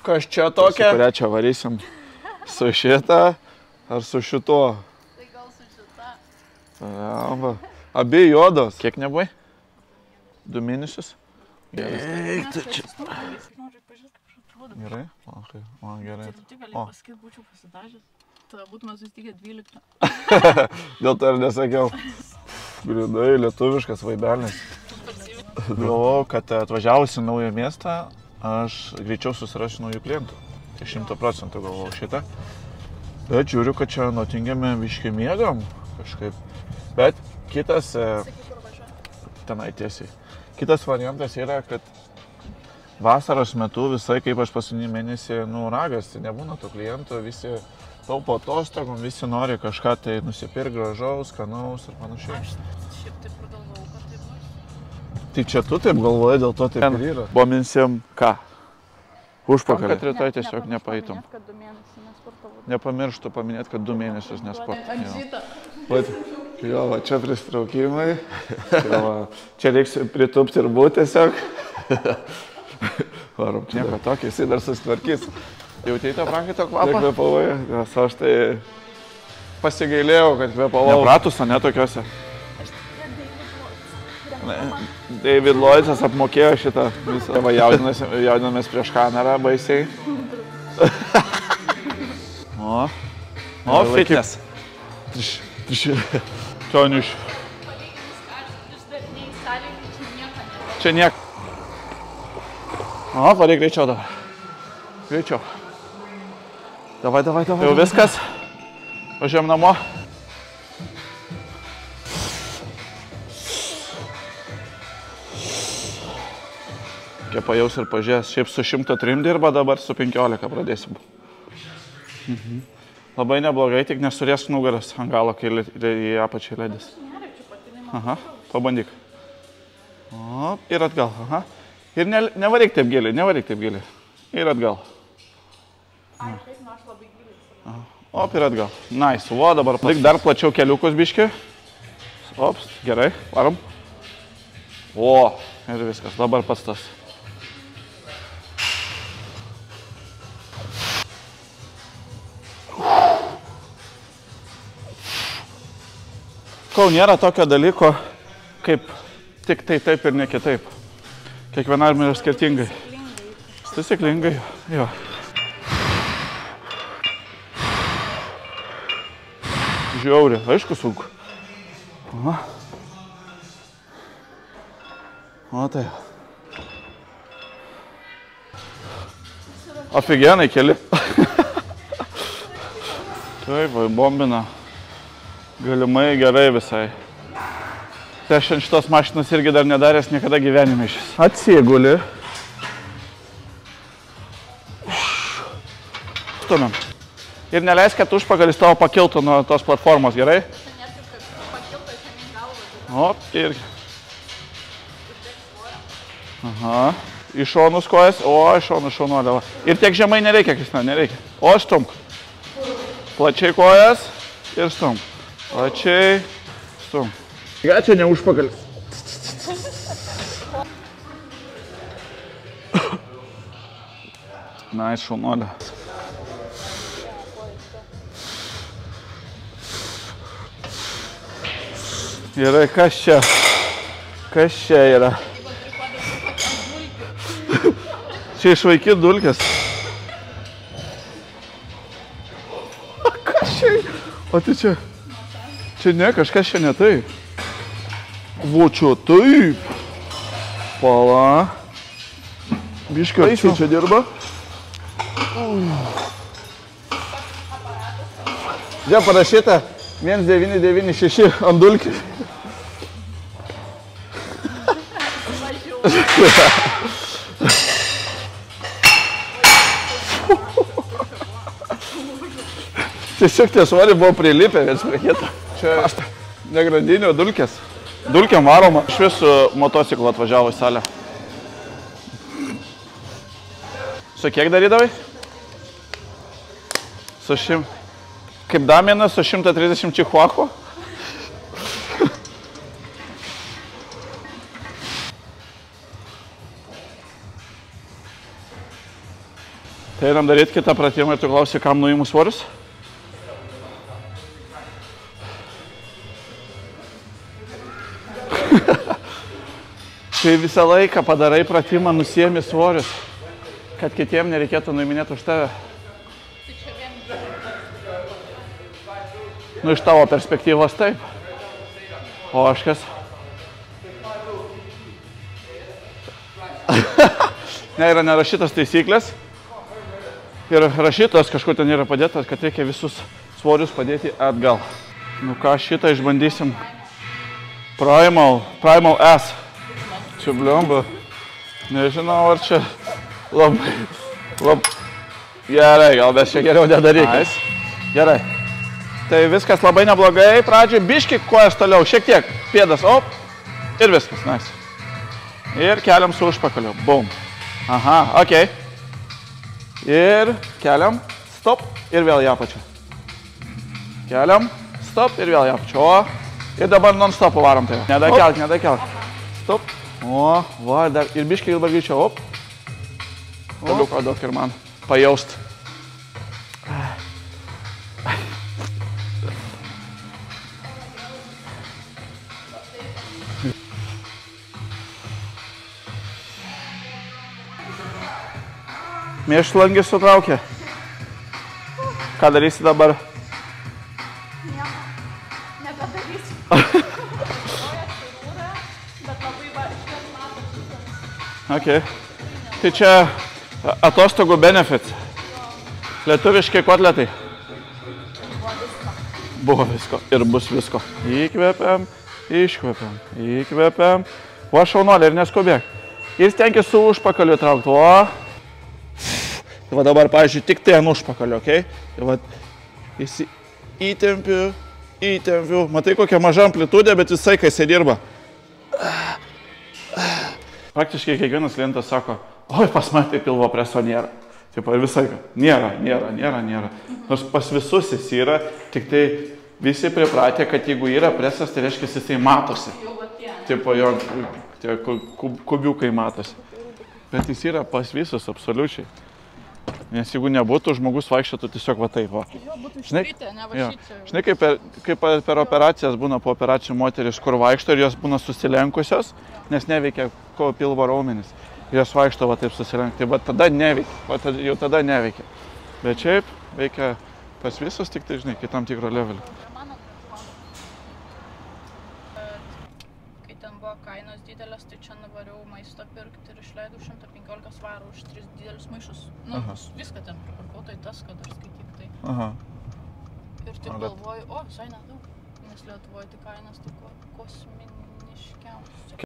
Kas čia tokia? Su kuria čia varysim? Su šita ar su šituo? Tai gal su šita. Amba. Abi juodos. Kiek nebuvai? 2 mėnesius? Eik, tu čia. Gerai? Man gerai. Tai tu gali pasakyti, būčiau pasidažęs. Tada būtume susitikę 12. Dėl to ir nesakiau. Grynai lietuviškas vaibelis. Galvojau, kad atvažiavusi naują miestą, aš greičiau susirasiu naujų klientų. Tai 100% galvojau šitą. Bet žiūriu, kad čia Notingeme biškai miegam kažkaip. Bet kitas... Tenai tiesiai. Kitas variantas yra, kad vasaros metu visai, kaip aš paskutinį mėnesį, ragas, tai nebūna tų klientų, visi taupo atostogom, visi nori kažką tai nusipirkti gražaus, skanaus ir panašiai. Aš šiaip taip ir galvojau, kad taip bus. Tai čia tu taip galvoji, dėl to taip ir yra. Bominsim ką? Užpakalį. Kad rytoj tiesiog nepaitum. Nepamirštu paminėti, kad 2 mėnesius nesportavau. Jo, va, čia pristraukimai. Čia reiks pritupti ir būti tiesiog. Varom, nieko tokio, jisai dar susitvarkys. Jautei tą prakaito kvapą? Nekvepavai, nes aš tai pasigailėjau, kad kvepavau. Nepratus, ne tokiuose? David Lloydsas apmokėjo šitą visą. Jaudinamės prieš kamerą baisiai. O, fitness. Čioniuš. Čia nieko. O, varai greičiau dabar. Greičiau. Davai. Jau viskas. Važiuojam namo. Kaip pajaus ir pažiūrės. Šiaip su 103 dirba, dabar su 15 pradėsim. Labai neblogai, tik nesurės nugaras ant galo, kai į apačią leidės. Aha, pabandyk. O, ir atgal. Aha. Ir nevaryk taip giliai. Ir atgal. Op, ir atgal. Nice. O, dabar palik dar plačiau keliukus biški. Ops, gerai, varom. O, ir viskas. Dabar pats tas. Kol nėra tokio dalyko, kaip tik tai taip ir ne kitaip. Kiekvienam yra skirtingai. Taisyklingai, jo. Žiauri, aišku sunku. O tai. Afigenai keli. Taip, bombina. Galimai gerai visai. Tai aš ant šitos mašinos irgi dar nedaręs niekada gyvenime šis. Atsiguli. Stumiam. Ir neleis, kad užpakalis tavo pakiltų nuo tos platformos, gerai? O, irgi. Aha. Iš šonus kojas. O, iš šonų šaunuolė. Ir tiek žemai nereikia, Kristina, nereikia. O, stumk. Plačiai kojas ir stumk. Plačiai stumk. Gal čia ne užpakalis. Nice, šaunuolė. Gerai, kas čia? Kas čia yra? Čia išvaikyt dulkės. Kas čia? O tai čia? Čia ne, kažkas čia ne taip. Vo čia taip. Pala. Biškai čia dirba. Čia parašyta 1996 ant dulkį. Tiesiog tie svoriai buvo prilipę viens prie kito. Čia ne grandinio, dulkės. Dulkėm varoma. Iš visų motociklo atvažiavo į salę. Su kiek darydavai? Su kaip Damienas su 130 čihuahua? Tai einam daryti kitą pratimą ir tu klausi, kam nuimų svorius? Tai visą laiką padarai pratimą, nusiemi svorius, kad kitiem nereikėtų nuiminėti už tave. Tai čia vien. Nu, iš tavo perspektyvos taip. O aš kas? Ne, yra nerašytas taisyklės. Ir rašytas kažkur ten yra padėtas, kad reikia visus svorius padėti atgal. Nu ką, šitą išbandysim. Primal S. Čia bliomba. Nežinau, ar čia labai... Gerai, gal mes čia geriau nedarykim. Gerai. Tai viskas labai neblogai. Pradžiai biški kojas toliau, šiek tiek. Pėdas, op. Ir viskas, nice. Ir keliam su užpakaliu. Bum. Aha, okei. Ir keliam, stop, ir vėl į apačią. Keliam, stop, ir vėl į apačią. O, ir dabar non-stop varom tai. Nedakelk, nedakelk. Stop. O, va, dar ir biškiai dabar greičiau. Op. Toliuko daug ir man pajaust. Mėšlangį sutraukė. Ką darysi dabar? Nieko. Nebedarysiu. Kojas surūra, bet labai varškės matas. Ok. Tai čia atostogų benefits. Lietuviški kotletai. Buvo visko. Buvo visko ir bus visko. Įkvepiam, iškvepiam, įkvepiam. O šaunolė ir neskubėk. Ir stenkis su užpakaliu traukti. O. Tai va dabar, pavyzdžiui, tik tai ant užpakalio, okei? Tai va, įtempiu. Matai, kokia maža amplitudė, bet visai, kai jisai dirba. Praktiškai kiekvienas klientas sako, oi, pas mane tai pilvo preso nėra. Taip, ir visai, nėra. Nors pas visus jis yra, tik tai visi pripratė, kad jeigu yra presas, tai reiškia, jisai matosi. Taip, jo tie kubiukai matosi. Bet jis yra pas visus, absoliučiai. Nes jeigu nebūtų, žmogus vaikščiotų tiesiog va taip, va. Jo, būtų iškritę, nevašyčiau. Žinai, kaip per operacijas būna po operacijų moteris, kur vaikšto ir jos būna susilenkusios, nes neveikia pilvo raumenis. Ir jos vaikšto va taip susilenkti. Tai va tada neveikia, jau tada neveikia. Bet šiaip veikia pas visus, tik tai, žinai, iki tam tikro levelio. Kai ten buvo kainos didelės, tai čia nuvariau maisto pirkti ir išleidau 115 svarų už 3 didelius maišus. Nu, viską ten pripirkau, tai tas, kad aš skaityk tai. Aha. Ir taip galvoju, o, visai nedaug, nes Lietuvoje tai kainos tai kosminiškiausios.